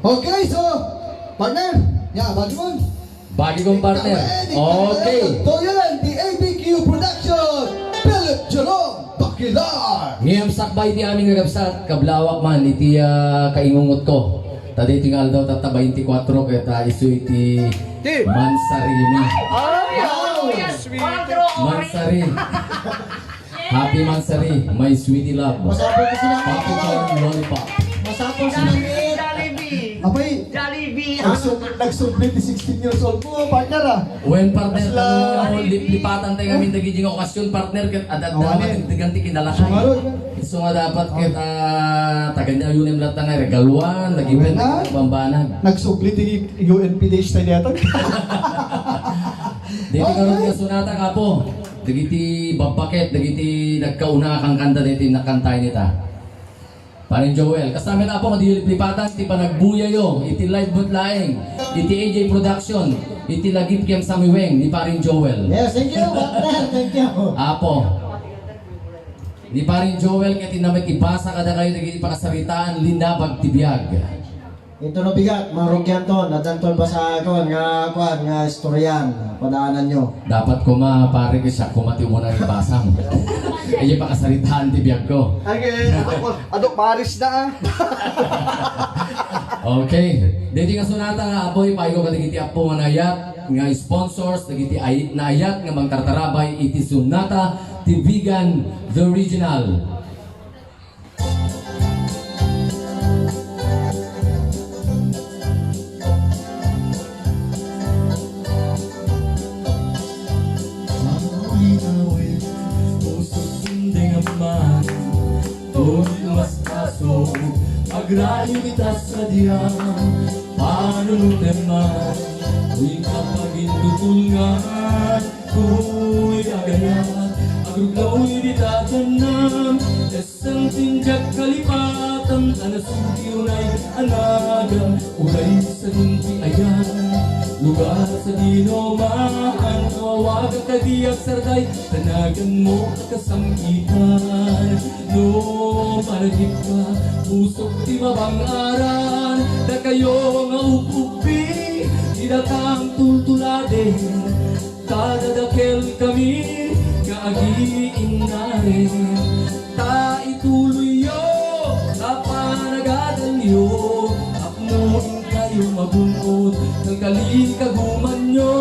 Okay, so, partner, bagong. Bagong partner. Okay. So yan, the ABQ Production, Philip Jerome Bakilar. Ngayong sakbay di aming nagabsat, kablawak man, iti kaingungot ko. Tadi tinggal daw tata 24 kaya ta isu iti Mansari yun. Mansari. Happy Mansari, my sweetie love. Masapol ko sila. Popcorn lollipop. Masapol sila. Jollibee! Abay, Jollibee! nagsublit 16 years old mo, partner ah. When partner, Asla. lipatan tayo kami nagiging okasyon partner kat adat dapat ganti kinalakay. Sumarod. So nga dapat kat taganya yun yung lahat na regaluan, nag-event, bambanag. Nagsublit yung UNP days tayo dito. Dito karon nga sunata ka po. Dagiti babaket, dagiti nagkauna kang kanta dito nakantay nita. Paring Joel, kasama na po lipatan, iti pa nagbuyayo, iti live butlaeng, iti AJ Production, iti lagip kiyang samiweng, ni Paring Joel. Yes, thank you, partner. Thank you. Apo. Ni Paring Joel, kaya tinamit ibasa kada kayo, naging pakasaritaan, linabag tibiyag. Ito na bigat, marugyan to, nadantol ba sa kon nga istoryan, padaanan nyo. Dapat ko pare ko siya, kumati mo na ibasang. Ay, pakasaritaan tibiyag ko. Okay, adok Paris na ah. Okay. Dito nga sunata nga apoy, payo ka nagiti apo nga nayat, nga sponsors, nagiti nayat nga mangtartarabay, iti sunata, Tibigan, the original. Agrayo kita sa diyang paano naman tuwing kapag tutulungan ko'y agayat agruglao'y ditatanam esang tinjak kalipatan anasudiyo na'y anagan ulay sa nunti ayan lugar sa dinomaan kawawagan kadiyak sarday tanagan mo kasamkitan no malagip ka pusok di mabangaran da kayo nga upupi di datang tutuladen tadadakel kami nga agiing na rin ta ituloy yo kapanagadalyo apnoin kayo mabungkot ng kalikaguman nyo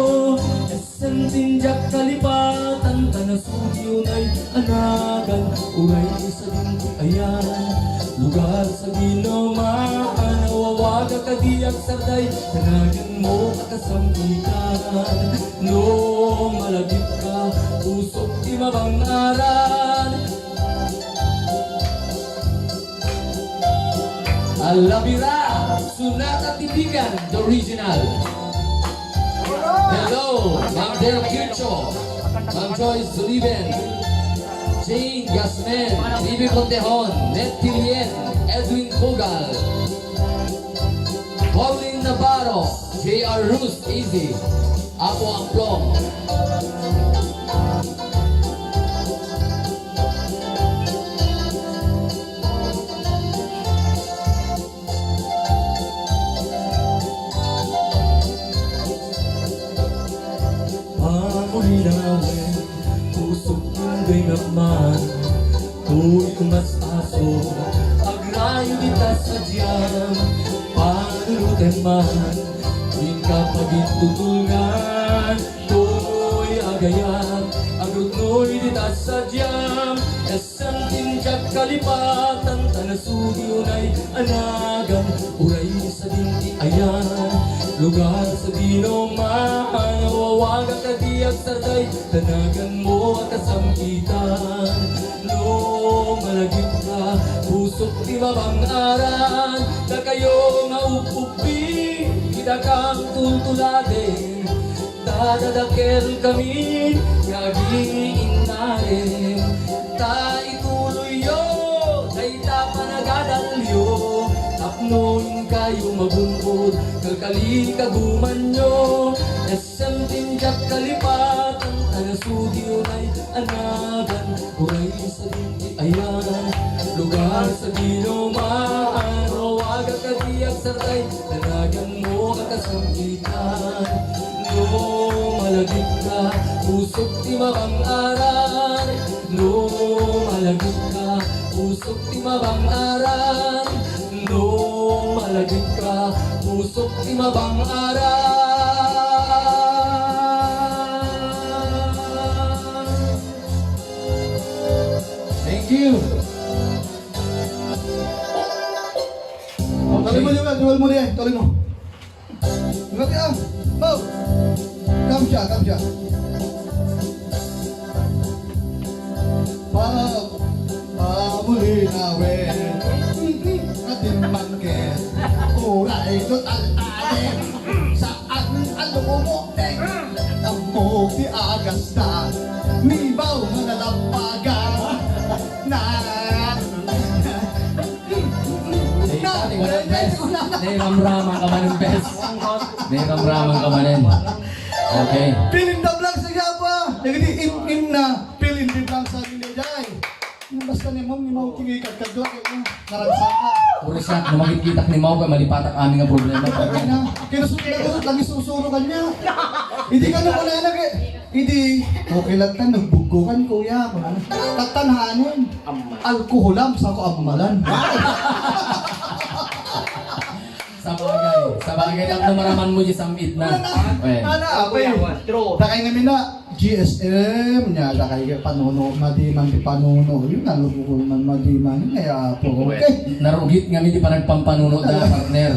esang tinjak kalipatan tanasudyo na'y anagan uray sa dinti ayan lugar sa ginomaan nawawaga kadiyak sarday tanagan mo kasamgitan no malagip ka usok di mabangaran Alabira Sunata Tibigan the original. Hello Ma'am Del Kircho, Ma'am Joyce Zuliben, Jane Gasmen, Bibi Contejon, Ned Tilien, Edwin Kogal, Pauline Navarro, J.R. Rus, Easy, Apo Amplong. Pamulinawin, pusok ng gaynaman, tu'y umas-aso, agrayo kita sa diyam, panunutin man, tuwing kapag itutulungan, tu'y agayat, agrugnoy dita sa diyam, esang tinjak kalipatan, tanasudyo na'y anagan, uray sa dinti ayan, lugar sa dinomaan, nawawagan kadiyak sarday, tanagan mo at kasamkitan. No, malagip ka, pusok di mabangaran, na kayo nga upupi, kita kang tultuladen, dadadakel kami, yagiin na rin, ta ituloy yo, na itapanagdalyo, tapnoin kayo mabungkod, kalkalikaguman nyo, esang tinjak kalipatan, tanasudyo na'y anagan, uray sa dinti ayan, lugar sa ginomaan, rawaga kadiyak saray, dalagan mo kakasambitan. Lumalagit ka, usok di mabang-aran. Lumalagit ka, usok di mabang-aran. Lumalagit ka, usok di mabang-aran. Thank you. Tuloy mo Joel, tuloy mo rin, tuloy mo. Ingat ka. Oh. Come siya, come siya. Muli na we. Atin mangkes. Uray total atin. Saan ang lumumukeng? Amok di agas na. Mibaw manalapagan. Na. Nairamraman ka manin, Bes. Nairamraman ka manin. Okay. Pilin daw lang sa gapa. Nagdi im na. Pilin din lang sa nilajay. Basta ni mo tingay kadkadwa kay mo. Naransa ka. Puro siya, kung makikita ni Mau, kaya malipatak aming ang problema. Kaya na. Kaya susunod, lagi susuro ka niya. Hindi ka nung wala na kay. Hindi. Okay lang ka, nagbugukan kuya. Tatanhanin. Alkoholam sa kaamalan. Sa bagay na namaraman mo di samit na. Ana, apay. Takay namin na. GSM niya, takay panuno, madiman di panuno. Yun ang lubukol man madiman. Kaya po, okay. Narugit nga di pa nagpampanuno na partner.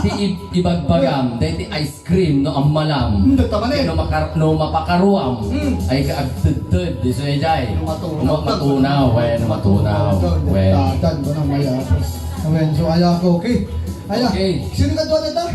Ti ibagbagam, dahil ti ice cream no ang malam. Tama na No mapakaruam. Ay kaagtudtud, di so jay. Matunaw, matunaw. Tatan ko na mayapos. Awen, so ayaw ko, okay. Ayaw. Okay. Sino ka doon ito?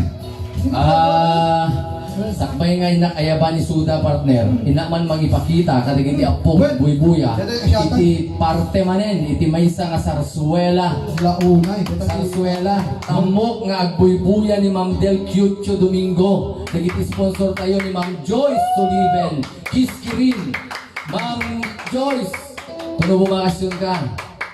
Sakbay nga inak ayaban ni Suda partner. Inaman magipakita kadig iti apong buy-buya. Iti parte manen, iti maysa nga sarsuela. Launay. Sarsuela. Tamok nga agbuy-buya ni Ma'am Del Cucho Domingo. Nagiti sponsor tayo ni Ma'am Joyce Soliven. Kiskirin. Ma'am Joyce, tuno bumakasyon ka.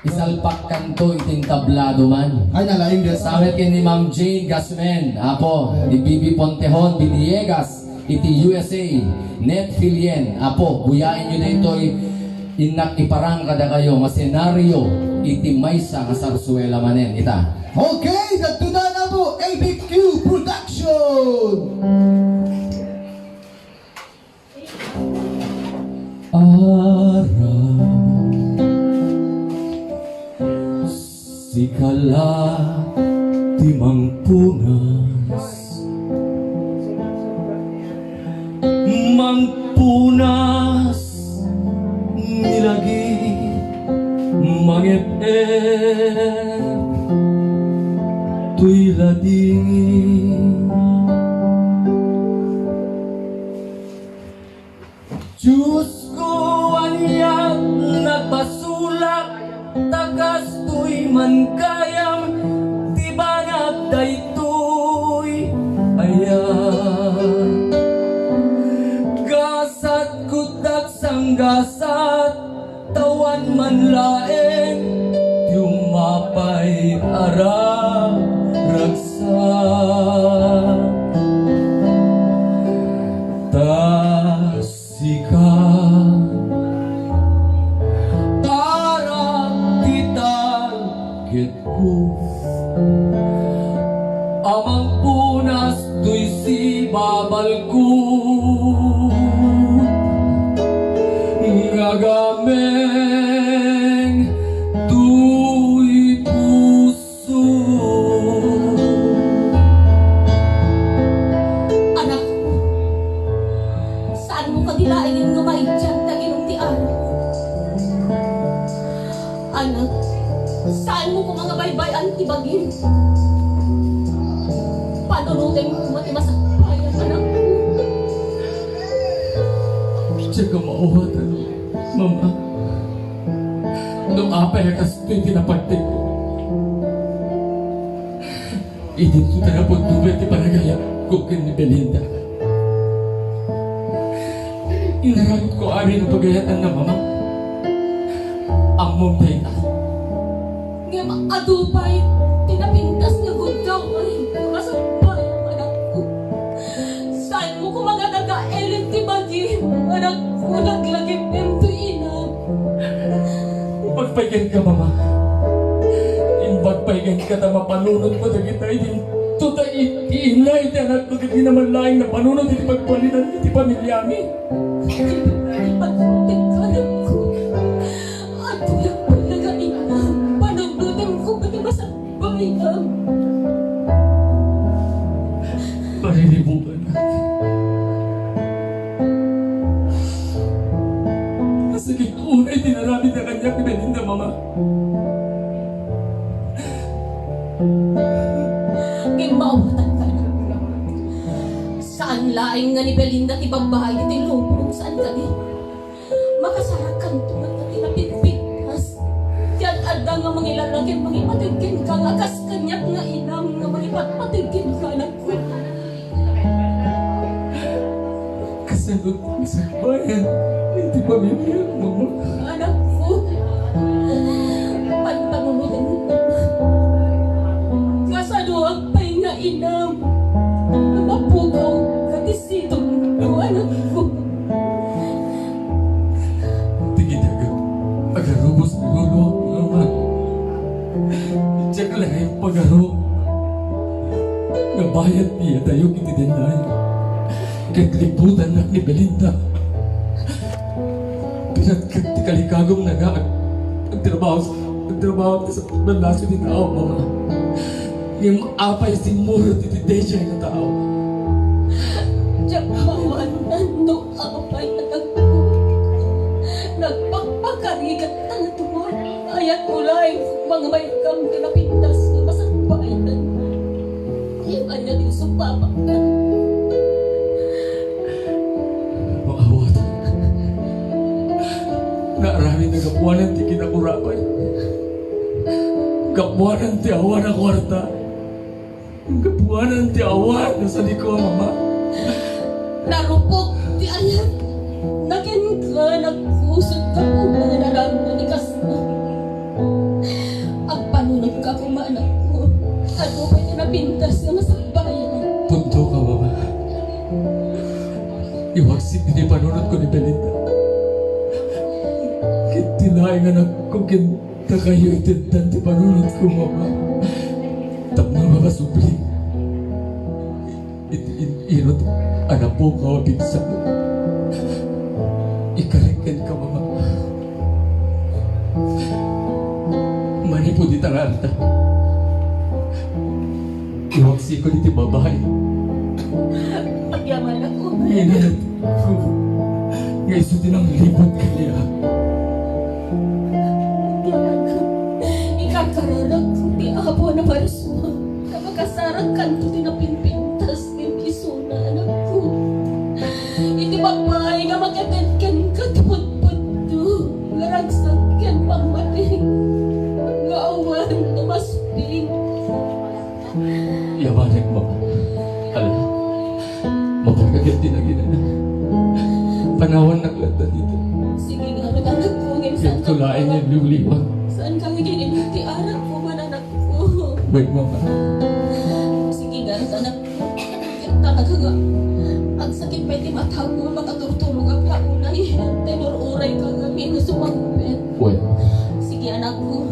Isalpak kanto iting tablado man. Ay, nalaing din. Samet kin ni Ma'am Jane Gasmen, apo, ni Bibi Pontejon, Villegas, iti USA, Net Filien, apo, buyain nyo na ito'y inak iparang kada kayo, nga senaryo, iti maysa nga sarsuela manen, ita. Okay, nagtuna na po, ABQ Production! Araw sikala timang punas mangpunas nilagi mangep-ep tuy lading Diyos ko anyak nagpasulak tagas tuy man kayam di banag daytoy ayan gasat kutak sang gasat tawan man laeng yumapay ara ragsak tasika amang punas tuy si babalkut ngagameng tuy puso. Anak, saan mo kadilaingin nga maidyan taginong ti araw? Anak, saan mo ko mga baybay ang tibagin? Panunutin mo kung mati masakbayan, anak ko. Tsaka mauhat, Mama. Nung apay kas ito'y tinapagtik ko. Idin ko tayo po tubig ti panagaya kukin ni Belinda. Inaramit ko ari ng pagayatan na Mama. Ang mong data. Nga maadupay, tinapintas nga gudgaw ay. ako naglagip ng tuinag. Pagpaigan ka, mama. Yung pagpaigan ka na mapanunod mo na kita, yung tuta iinay na anak ko, hindi naman laing na panunod, hindi pagpalitan, hindi pamilyami. Ipagpuntin ka na ko. At tulad ko nagain na. Panunutin ko ba diba sa bayang? Parilibugan na. Masakit unay, dinarami na kanya kay Belinda, mama. Kay maawatan ka na. Saan laing nga ni Belinda ti babae ti lubong saan ka ni? Makasarakan tumat na tinapitpitas. Tiyan ada nga mangilalagin, mangipatigin ka nga kas kanyak nga inam nga mangipatpatigin ka na ko. Kasalot ko sa bayan, hindi pamilya, mama. Anak ko, pantanunutin mo. Kasaluag pa'y nga inam. Mapugaw, katisitong ko, anak ko. Tingin agarubos ni Lolo, mama. Diyak lang yung pagaro. Nabayad niya tayo kitidinay. Kagliputan na ni Belinda. Pinagkat ti kalikagong na nga ang trabaho sa pagbalasyo ni tao, mama. Yung apay si Muro titidesya yung tao. Diyak mawanan do apay anak ko. Nagpapakarigat ang tuwan. Ayat ulay mga may kang kinapintas na masakbaitan. Yung anya din sa papakan. Maawat. Naarami na kapuanan ti kinakurapay. Kapuanan ti awan na kwarta. Kapuanan ti awan na sa liko, mama. Narupok ti ayat. Nakin ka nagkusot ka po mga naramdaman ni Kasna. Ang panunod ka po anak ko. Ano ba tinapintas na masakbayan? Punto ka, mama. Iwagsip ni panunod ko ni Belinda. Kitinaing anak ko kinta kayo itindan ti panunod ko, mama. Tapos mga subli. Inot, anak po ka, pinsan. Ikarikin ka, mama. Mani po di tangarta. Iwagsi ko ni ti babae. Pagyaman ako. Inat ko. Ngayon din ang libot kanya. Pagyaman ako. Ikakararag ko ti abo na maras mo. Kapagkasarag kanto tinapinpintas ng isuna anak ko. Iti babae nga magkatentken ka tipot-puto. Garagsak yan pangmating. Gaawan na masping. Yawanek mo. Alam, mapagkagat din na ginana. Panawan naglanda dito. Sige nga, anak ko. Ngayon saan ka Tulain niya liwliwag. Saan ka ngiginin ti anak ko man anak ko? Wait, mama. Sige nga, anak ko. Talaga nga. Ang sakit pa iti mataw ko. Makaturtulog ang kaunay. Tenor-uray ka nga. Minusumangpet. Wait. Sige anak ko.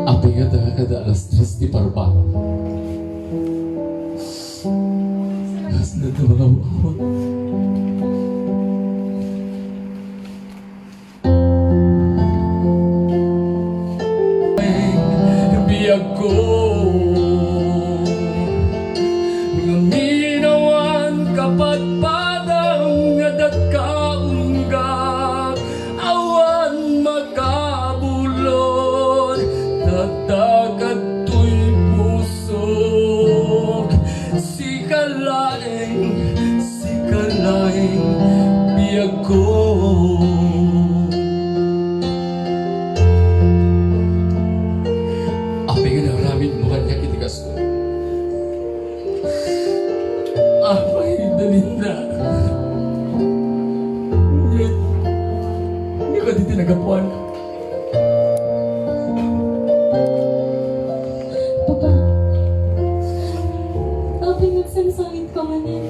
Api nga taga kada alas 3 di parpa. As na ito mga wawa. Biyag ko nga minawan kapat padang nga dagkaunggag awan makabulod tatagad to'y pusok sikalaing biyag ko. Api nga naramid mo kanya kitigas ko. Apay Belinda. Hindi ko di tinagapuan. Papa, apay nagsansangit ka man eh.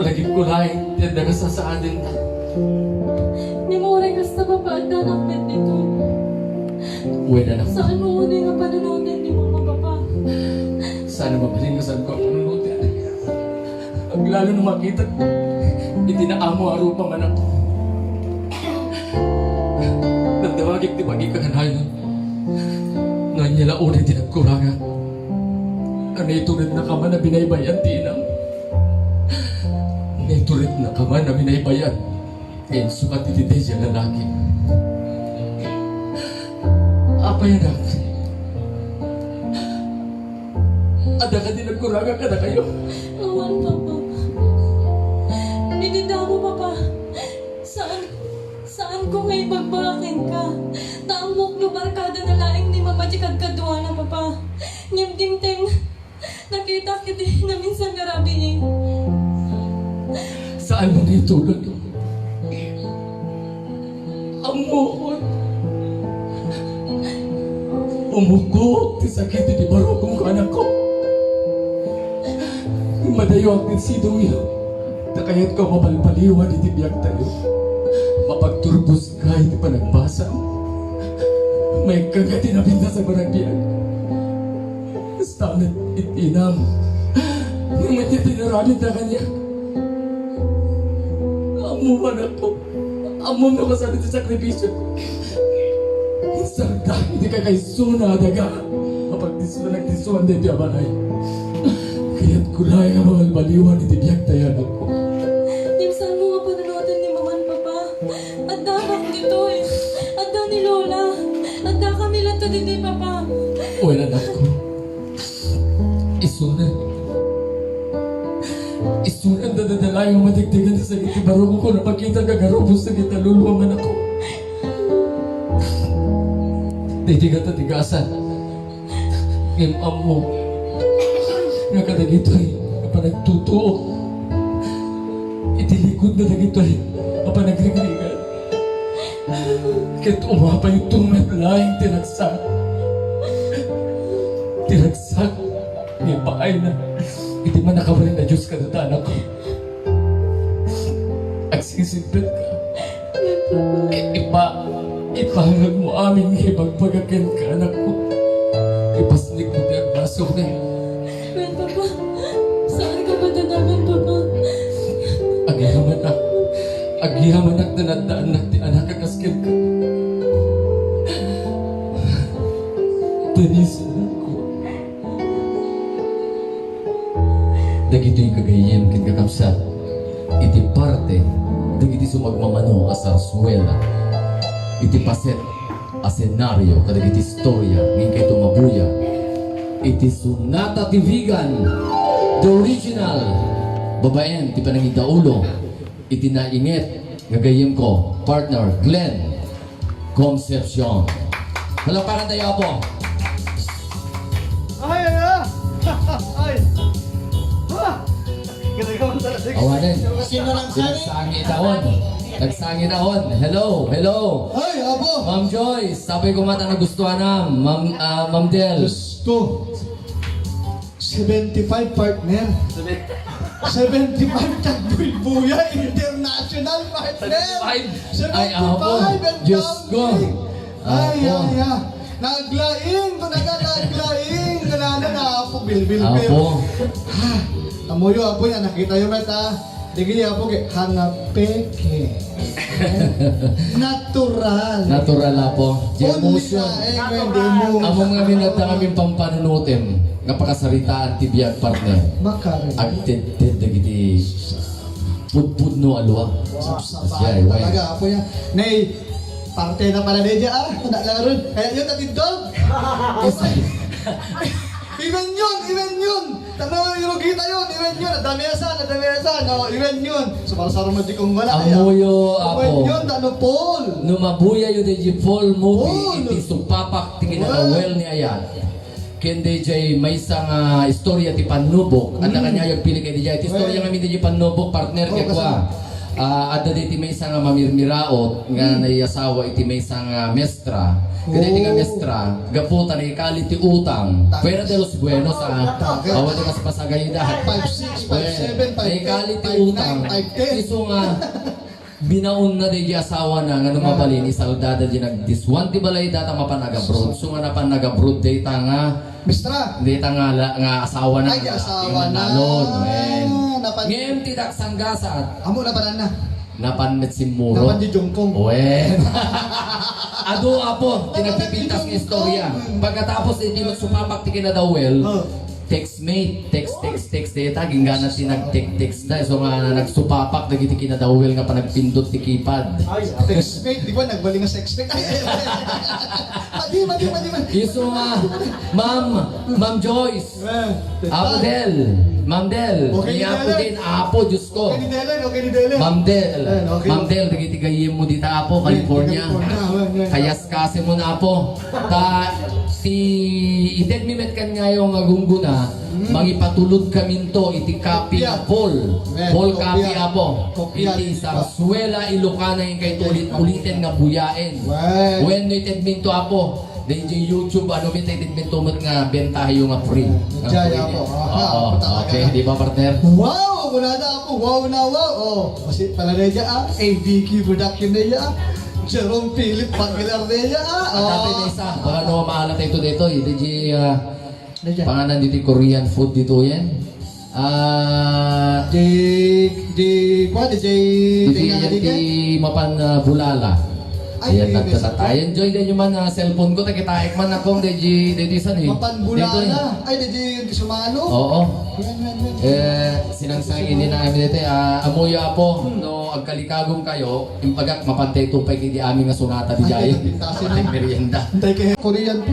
Malagip ko laing tenda ka sa adin ta. Ni mo rin kasta babaanda ng bed nito. Wala na. Saan mo una nga panunutin ni mo mapapa? Sana mabalin ko saan ko ang panunutin. Ang lalo na makita, itinaamo arupa man ako. Nagdawagik di magikakanahay nun. Ngayon nila ulit tinagkurangan. Ano itulit na kama na binaybayan tinang. Itulit na kama na binaybayan. Ngayon sukat ititay siya lalaki. Apa yan ak? Ada ka din nagkurangan ka na kayo. Awan, Papa. Binida mo, Papa. Saan ko ngay bagbakin ka? Taamok no barkada na laing ni Mama Jikad kadwa na, Papa. Ngimting-ting. Nakita kiti na minsan garabi eh. Saan mo nitulad? Amoon. Umukot, tisakit di barokong ko anak ko. Madayo ang tinsiduyo. Nakayat ko mapalpaliwan iti biyak tayo. Mapagturbos ka iti panagbasa. May kagati na pinta sa barangbiyak. Stanat itinam. Ngayon itinaramin na kanya. Amo man ako. Amo mo ka sa sakripisyo ko. Sarda, hindi ka kay suna daga. Kapag nagdisuan na iti abalay. Kaya't kulay ang mga baliwan iti biyak tayan ako. Saan mo nga panunutin ni Mama at Papa? Adda bak dito eh. Adda ni Lola. Adda kami lang to din ni Papa. Wala na ako. Isunan. Isunan na dadalay ang matigtigan sa sakit. Baro ko na pakita kagarubos sa kita luluwa man ako. Titigat at tigasan. Ngimam mo. Nga ka dagito'y kapanagtutuo. Itilikod na dagito'y kapanagrigrigan. Kahit umapay yung tungat laing tinagsak. Tinagsak. Ipaay na. Hindi man nakabalin na Diyos ka na tanak ko. Agsisipit ka. Ipahangag mo aming ipagpagakin ka, anak ko. Ipasnik mo din ang baso ka. Well, Papa, saan ka ba dadagan, Papa? Agyamanak na nadaan na ti anak kakaskin ka. Tanisan ko. Dagito'y kagayen kin kakapsat. Iti parte, dagiti sumagmamano asarsuela. Iti paset a senaryo kadagiti istorya ngin kay tumabuya. Iti Sunata Tivigan, the original babaen ti panangidaulo. Iti nainget gagayim ko partner Glenn Concepcion. Halapakan tayo po. Ay, ay, ay! Ay! Ha! Ganda ka man talaga. Awanin. Sino lang Nagsangin ahon. Nagsangin ahon. Hello, hello. Ay, abo! Ma'am Joyce, sabi ko mata na gustuhan na. Ma'am Del. Gusto. 75 partner. 75 Tagbuy Buya International partner. 75? Ay, apo. Diyos ko. Ay, Apo. ay, ay. Naglaing ko naglaing. Ganana na apo. Bilbil. Apo. Ha. Amoyo apo yan. Nakita yung mata. Digi apo kay hangapeke. Natural. Natural apo. Di Only emotion. na hindi mo. Amo nga minata kaming pampanunutin. Nga pakasaritaan tibiyag partner. Makarin. Agtid-tid dagiti pudpud no alwa. Asya, iway. Talaga apo yan. Nay, parte na pala na dyan Tanda lang rin. Kaya yun natindog. Even yun. Tama yung kita yun. Even yun. Nadamiyasan. No, even yun. So para sa romantik kong wala. Amuyo Even apo. yun. Ano, Paul? Numabuya yun di full movie. Full. Iti supapak tingin na Well. well ni Ayat. Kendi jay may isang istorya ti panubok. At ang kanya yung pili kay DJ. Iti istorya Well. nga mi di panubok partner Oh, kay kwa. adda iti may nga mamirmiraot nga naiasawa iti may nga mestra. Ganiti nga mestra, gaputan ni kali ti utang. Pwera de los buenos awa di mas pasagayudahan. 5'6", 5'7", 5'10", Ay kali ti utang. 5'10". Iso nga binaon na di asawa na nga mabalin isaldada di nagdiswan ti balay data mapanagabroad. So nga napanagabroad data nga Mistra. data nga asawa na. Ay, asawa na. Nalon, wen. Napan- Ngayon tidak sanggasat. Amo na banan na. Napanmet si Muro. Napan di Jongkong. Wen. Ado apo, tinagpipintas ng istorya. Pagkatapos hindi magsupapak ti kinadawel, Oh. textmate, text data, ginggana si nag-text na. So nga nagsupapak, nagiti kinadawel nga pa nagpindot ti keypad. Sexmate, di ba? Nagbaling nga sexmate. Madi. Iso nga, Ma'am Joyce, Ma'am Del, Okay, ni Apo Del. din, Apo, Diyos ko. Okay ni Delen. Ma'am Del, Okay. Ma'am Del, nagitigayin mo dito Apo, California. Kayas kasi mo na Apo. Si ited mi met kan nga yung agunguna, mangipatulod kami to, iti copy na Paul. Paul copy Apo. Kopya. Iti Sarsuela, Ilocana yung kay ulit-ulitin nga buyain. Well. When no ited min to Apo, dahil yung YouTube, ano min ited min to nga bentahe yung nga free. Jaya Apo. Oo, okay, di ba partner? Wow! Muna na ako. Wow na wow. Oh, kasi pala na niya ABQ production na niya Jerome Philip Pagilar na niya At dati na isa, baka no maalat ito dito, hindi pangalan dito yung Korean food dito yan. Di mapan bulala. Ay, Ayan, may nagtatay. Enjoy din yung man cellphone ko, takitaik man akong dito san eh. Mapanbula Dito eh. na. Ay, di sumano. Oo. Yan. Sinangsang ini na kami dito. Amuya po, no, agkalikagong kayo, yung pagak mapantay tupay kiti aming nga sunata di Ay, jayin. pintasin na. Ating merienda. Hintay kay Korean po.